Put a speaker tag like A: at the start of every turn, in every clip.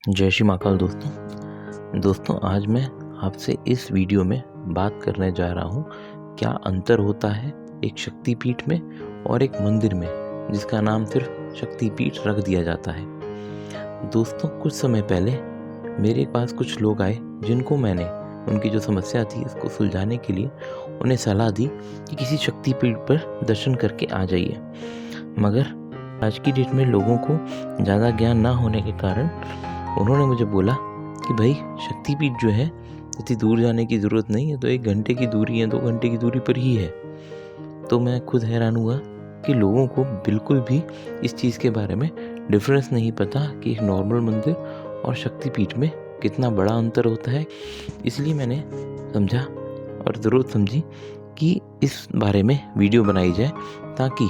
A: जय श्री महाकाल दोस्तों आज मैं आपसे इस वीडियो में बात करने जा रहा हूँ क्या अंतर होता है एक शक्तिपीठ में और एक मंदिर में जिसका नाम सिर्फ शक्तिपीठ रख दिया जाता है। दोस्तों कुछ समय पहले मेरे पास कुछ लोग आए जिनको मैंने उनकी जो समस्या थी उसको सुलझाने के लिए उन्हें सलाह दी कि किसी शक्तिपीठ पर दर्शन करके आ जाइए। मगर आज की डेट में लोगों को ज़्यादा ज्ञान ना होने के कारण उन्होंने मुझे बोला कि भाई शक्तिपीठ जो है इतनी दूर जाने की ज़रूरत नहीं है, तो 1 घंटे की दूरी है, 2 घंटे की दूरी पर ही है। तो मैं खुद हैरान हुआ कि लोगों को बिल्कुल भी इस चीज़ के बारे में डिफरेंस नहीं पता कि एक नॉर्मल मंदिर और शक्तिपीठ में कितना बड़ा अंतर होता है। इसलिए मैंने समझा और ज़रूरत समझी कि इस बारे में वीडियो बनाई जाए ताकि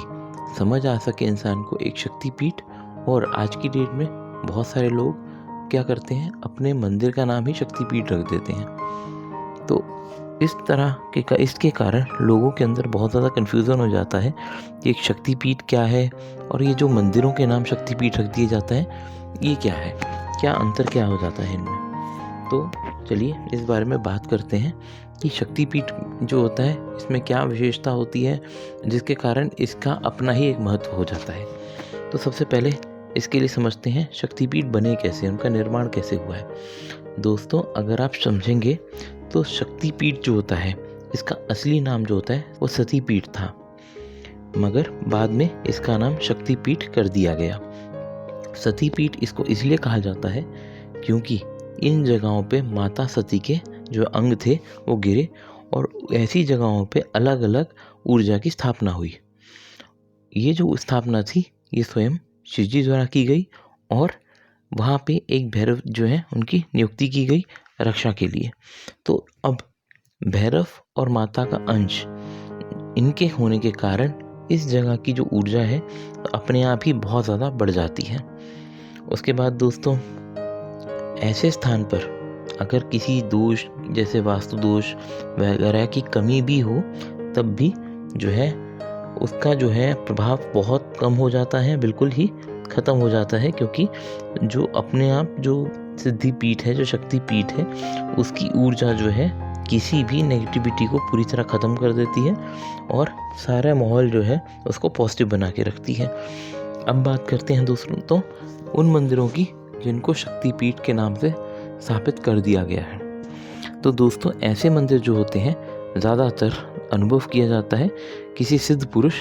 A: समझ आ सके इंसान को एक शक्तिपीठ। और आज की डेट में बहुत सारे लोग क्या करते हैं, अपने मंदिर का नाम ही शक्तिपीठ रख देते हैं। तो इस तरह के इसके कारण लोगों के अंदर बहुत ज़्यादा कन्फ्यूज़न हो जाता है कि एक शक्तिपीठ क्या है और ये जो मंदिरों के नाम शक्तिपीठ रख दिए जाता है ये क्या है, क्या अंतर क्या हो जाता है इनमें। तो चलिए इस बारे में बात करते हैं कि शक्तिपीठ जो होता है इसमें क्या विशेषता होती है जिसके कारण इसका अपना ही एक महत्व हो जाता है। तो सबसे पहले इसके लिए समझते हैं शक्तिपीठ बने कैसे, उनका निर्माण कैसे हुआ है। दोस्तों अगर आप समझेंगे तो शक्तिपीठ जो होता है इसका असली नाम जो होता है वो सतीपीठ था, मगर बाद में इसका नाम शक्तिपीठ कर दिया गया। सतीपीठ इसको इसलिए कहा जाता है क्योंकि इन जगहों पे माता सती के जो अंग थे वो गिरे और ऐसी जगहों पे अलग अलग ऊर्जा की स्थापना हुई। ये जो स्थापना थी ये स्वयं शिव जी द्वारा की गई और वहाँ पे एक भैरव जो है उनकी नियुक्ति की गई रक्षा के लिए। तो अब भैरव और माता का अंश इनके होने के कारण इस जगह की जो ऊर्जा है अपने आप ही बहुत ज़्यादा बढ़ जाती है। उसके बाद दोस्तों ऐसे स्थान पर अगर किसी दोष जैसे वास्तु दोष वगैरह की कमी भी हो तब भी जो है उसका जो है प्रभाव बहुत कम हो जाता है, बिल्कुल ही ख़त्म हो जाता है, क्योंकि जो अपने आप जो सिद्धिपीठ है, जो शक्तिपीठ है, उसकी ऊर्जा जो है किसी भी नेगेटिविटी को पूरी तरह ख़त्म कर देती है और सारा माहौल जो है उसको पॉजिटिव बना के रखती है। अब बात करते हैं दोस्तों तो उन मंदिरों की जिनको शक्तिपीठ के नाम से स्थापित कर दिया गया है। तो दोस्तों ऐसे मंदिर जो होते हैं ज़्यादातर अनुभव किया जाता है किसी सिद्ध पुरुष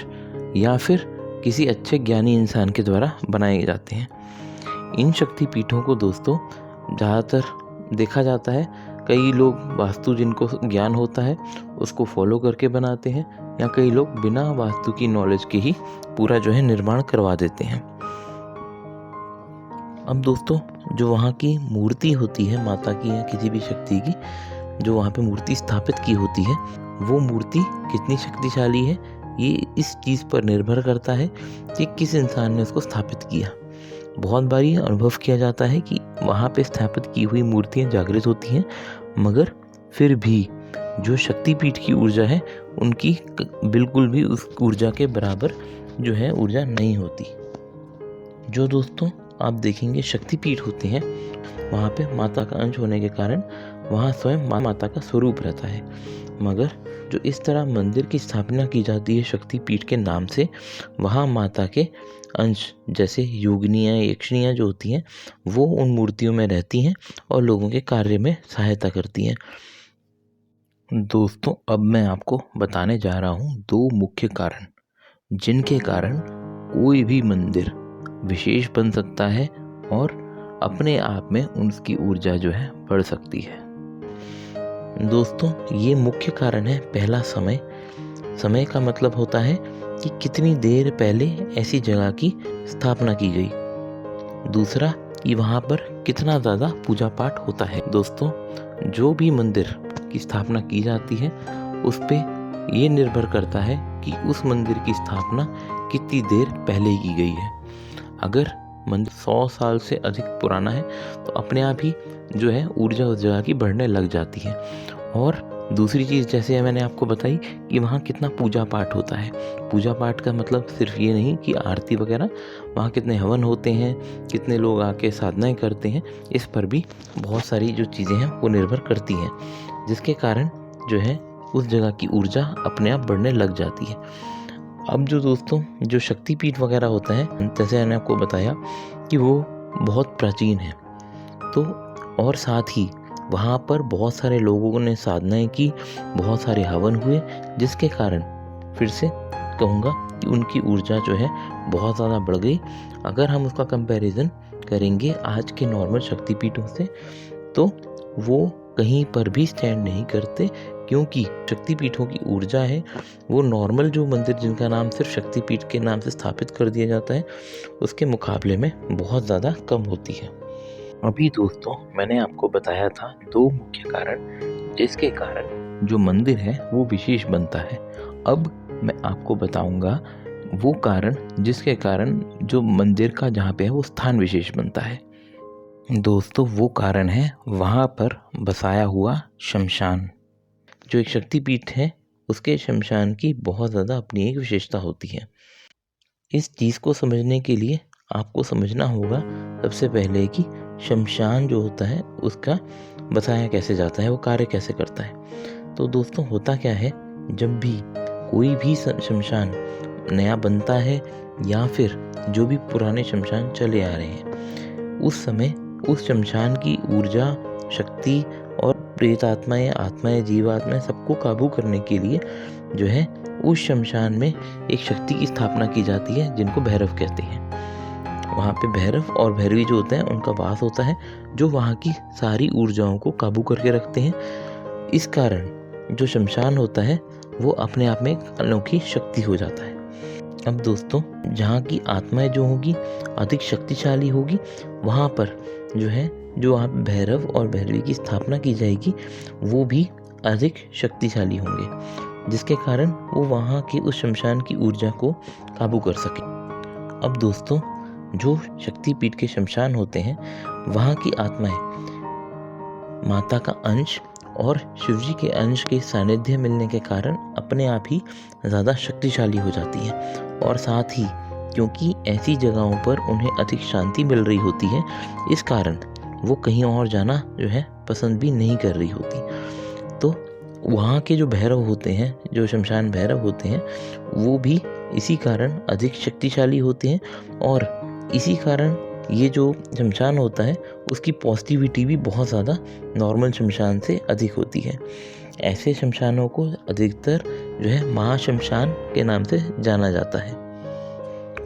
A: या फिर किसी अच्छे ज्ञानी इंसान के द्वारा बनाए जाते हैं। इन शक्तिपीठों को दोस्तों ज़्यादातर देखा जाता है कई लोग वास्तु जिनको ज्ञान होता है उसको फॉलो करके बनाते हैं या कई लोग बिना वास्तु की नॉलेज के ही पूरा जो है निर्माण करवा देते हैं। अब दोस्तों जो वहाँ की मूर्ति होती है माता की या किसी भी शक्ति की जो वहाँ पे मूर्ति स्थापित की होती है वो मूर्ति कितनी शक्तिशाली है ये इस चीज़ पर निर्भर करता है कि किस इंसान ने उसको स्थापित किया। बहुत बार ये अनुभव किया जाता है कि वहाँ पे स्थापित की हुई मूर्तियाँ जागृत होती हैं, मगर फिर भी जो शक्तिपीठ की ऊर्जा है उनकी बिल्कुल भी उस ऊर्जा के बराबर जो है ऊर्जा नहीं होती। जो दोस्तों आप देखेंगे शक्तिपीठ होते हैं वहाँ पे माता का अंश होने के कारण वहाँ स्वयं माता का स्वरूप रहता है, मगर जो इस तरह मंदिर की स्थापना की जाती है शक्तिपीठ के नाम से वहाँ माता के अंश जैसे योगिनियाँ यक्षिणियाँ जो होती हैं वो उन मूर्तियों में रहती हैं और लोगों के कार्य में सहायता करती हैं। दोस्तों अब मैं आपको बताने जा रहा हूँ 2 मुख्य कारण जिनके कारण कोई भी मंदिर विशेष बन सकता है और अपने आप में उसकी ऊर्जा जो है बढ़ सकती है। दोस्तों ये मुख्य कारण है पहला समय का मतलब होता है कि कितनी देर पहले ऐसी जगह की स्थापना की गई। दूसरा कि वहाँ पर कितना ज़्यादा पूजा पाठ होता है। दोस्तों जो भी मंदिर की स्थापना की जाती है उस पे ये निर्भर करता है कि उस मंदिर की स्थापना कितनी देर पहले की गई है। अगर मंदिर 100 साल से अधिक पुराना है तो अपने आप ही जो है ऊर्जा उस जगह की बढ़ने लग जाती है, और दूसरी चीज़ जैसे मैंने आपको बताई कि वहाँ कितना पूजा पाठ होता है। पूजा पाठ का मतलब सिर्फ ये नहीं कि आरती वगैरह, वहाँ कितने हवन होते हैं, कितने लोग आके साधनाएं करते हैं, इस पर भी बहुत सारी जो चीज़ें हैं वो निर्भर करती हैं, जिसके कारण जो है उस जगह की ऊर्जा अपने आप बढ़ने लग जाती है। अब जो दोस्तों जो शक्तिपीठ वगैरह होता है, जैसे मैंने आपको बताया कि वो बहुत प्राचीन है, तो और साथ ही वहाँ पर बहुत सारे लोगों ने साधनाएं की, बहुत सारे हवन हुए, जिसके कारण फिर से कहूँगा कि उनकी ऊर्जा जो है बहुत ज़्यादा बढ़ गई। अगर हम उसका कंपैरिजन करेंगे आज के नॉर्मल शक्तिपीठों से, तो वो कहीं पर भी स्टैंड नहीं करते, क्योंकि शक्तिपीठों की ऊर्जा है वो नॉर्मल जो मंदिर जिनका नाम सिर्फ शक्तिपीठ के नाम से स्थापित कर दिया जाता है उसके मुकाबले में बहुत ज़्यादा कम होती है। अभी दोस्तों मैंने आपको बताया था 2 मुख्य कारण जिसके कारण जो मंदिर है वो विशेष बनता है। अब मैं आपको बताऊंगा वो कारण जिसके कारण जो मंदिर का जहाँ पे है वो स्थान विशेष बनता है। दोस्तों वो कारण है वहाँ पर बसाया हुआ शमशान। जो एक शक्तिपीठ है उसके शमशान की बहुत ज़्यादा अपनी एक विशेषता होती है। इस चीज़ को समझने के लिए आपको समझना होगा सबसे पहले कि शमशान जो होता है उसका बसाया कैसे जाता है, वो कार्य कैसे करता है। तो दोस्तों होता क्या है, जब भी कोई भी शमशान नया बनता है या फिर जो भी पुराने शमशान चले आ रहे हैं, उस समय उस शमशान की ऊर्जा, शक्ति और प्रेत आत्माएं, आत्माएं, जीवात्माएं सबको काबू करने के लिए जो है उस शमशान में एक शक्ति की स्थापना की जाती है जिनको भैरव कहते हैं। वहाँ पे भैरव और भैरवी जो होते हैं उनका वास होता है, जो वहाँ की सारी ऊर्जाओं को काबू करके रखते हैं। इस कारण जो शमशान होता है वो अपने आप में एक अनोखी शक्ति हो जाता है। अब दोस्तों जहाँ की आत्माएं जो होगी अधिक शक्तिशाली होगी, वहाँ पर जो है जो आप भैरव और भैरवी की स्थापना की जाएगी वो भी अधिक शक्तिशाली होंगे, जिसके कारण वो वहाँ की उस शमशान की ऊर्जा को काबू कर सके। अब दोस्तों जो शक्तिपीठ के शमशान होते हैं वहाँ की आत्माएं माता का अंश और शिवजी के अंश के सानिध्य मिलने के कारण अपने आप ही ज़्यादा शक्तिशाली हो जाती हैं, और साथ ही क्योंकि ऐसी जगहों पर उन्हें अधिक शांति मिल रही होती है, इस कारण वो कहीं और जाना जो है पसंद भी नहीं कर रही होती। तो वहाँ के जो भैरव होते हैं, जो शमशान भैरव होते हैं, वो भी इसी कारण अधिक शक्तिशाली होते हैं, और इसी कारण ये जो शमशान होता है उसकी पॉजिटिविटी भी बहुत ज़्यादा नॉर्मल शमशान से अधिक होती है। ऐसे शमशानों को अधिकतर जो है महाशमशान के नाम से जाना जाता है,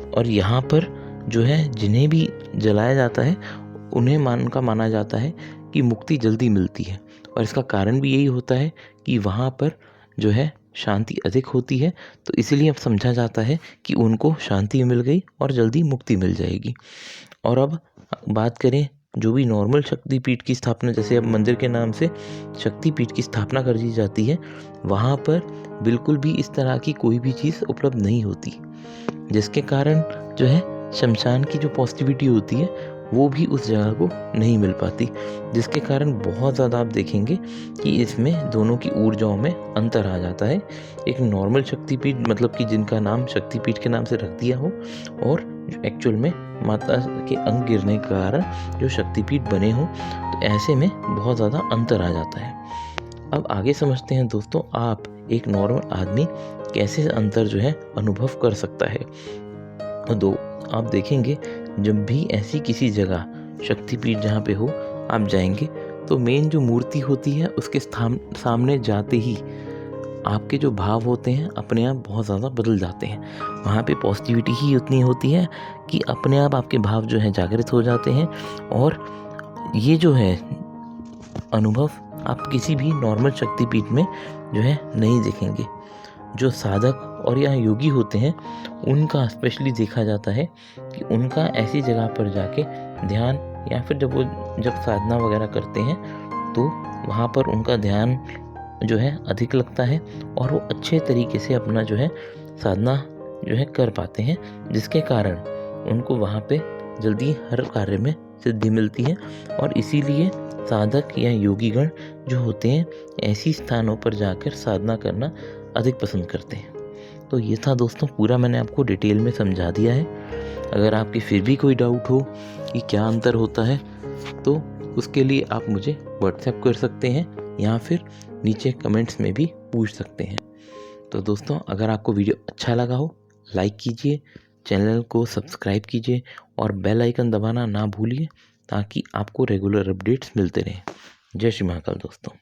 A: और यहाँ पर जो है जिन्हें भी जलाया जाता है उन्हें माना जाता है कि मुक्ति जल्दी मिलती है, और इसका कारण भी यही होता है कि वहाँ पर जो है शांति अधिक होती है, तो इसीलिए अब समझा जाता है कि उनको शांति मिल गई और जल्दी मुक्ति मिल जाएगी। और अब बात करें जो भी नॉर्मल शक्तिपीठ की स्थापना, जैसे अब मंदिर के नाम से शक्तिपीठ की स्थापना कर दी जाती है, वहाँ पर बिल्कुल भी इस तरह की कोई भी चीज़ उपलब्ध नहीं होती, जिसके कारण जो है शमशान की जो पॉजिटिविटी होती है वो भी उस जगह को नहीं मिल पाती, जिसके कारण बहुत ज़्यादा आप देखेंगे कि इसमें दोनों की ऊर्जाओं में अंतर आ जाता है। एक नॉर्मल शक्तिपीठ मतलब कि जिनका नाम शक्तिपीठ के नाम से रख दिया हो, और एक्चुअल में माता के अंग गिरने के कारण जो शक्तिपीठ बने हों, तो ऐसे में बहुत ज़्यादा अंतर आ जाता है। अब आगे समझते हैं दोस्तों, आप एक नॉर्मल आदमी कैसे अंतर जो है अनुभव कर सकता है। तो आप देखेंगे जब भी ऐसी किसी जगह शक्तिपीठ जहाँ पे हो आप जाएंगे, तो मेन जो मूर्ति होती है उसके सामने जाते ही आपके जो भाव होते हैं अपने आप बहुत ज़्यादा बदल जाते हैं। वहाँ पे पॉजिटिविटी ही उतनी होती है कि अपने आप आपके भाव जो है जागृत हो जाते हैं, और ये जो है अनुभव आप किसी भी नॉर्मल शक्तिपीठ में जो है नहीं देखेंगे। जो साधक और यहाँ योगी होते हैं उनका स्पेशली देखा जाता है कि उनका ऐसी जगह पर जाके ध्यान, या फिर जब साधना वगैरह करते हैं तो वहाँ पर उनका ध्यान जो है अधिक लगता है, और वो अच्छे तरीके से अपना जो है साधना जो है कर पाते हैं, जिसके कारण उनको वहाँ पे जल्दी हर कार्य में सिद्धि मिलती है और इसीलिए साधक या योगीगण जो होते हैं ऐसी स्थानों पर जाकर साधना करना अधिक पसंद करते हैं। तो ये था दोस्तों, पूरा मैंने आपको डिटेल में समझा दिया है। अगर आपकी फिर भी कोई डाउट हो कि क्या अंतर होता है तो उसके लिए आप मुझे व्हाट्सएप कर सकते हैं या फिर नीचे कमेंट्स में भी पूछ सकते हैं। तो दोस्तों, अगर आपको वीडियो अच्छा लगा हो लाइक कीजिए, चैनल को सब्सक्राइब कीजिए और बेल आइकन दबाना ना भूलिए ताकि आपको रेगुलर अपडेट्स मिलते रहें। जय श्री महाकाल दोस्तों।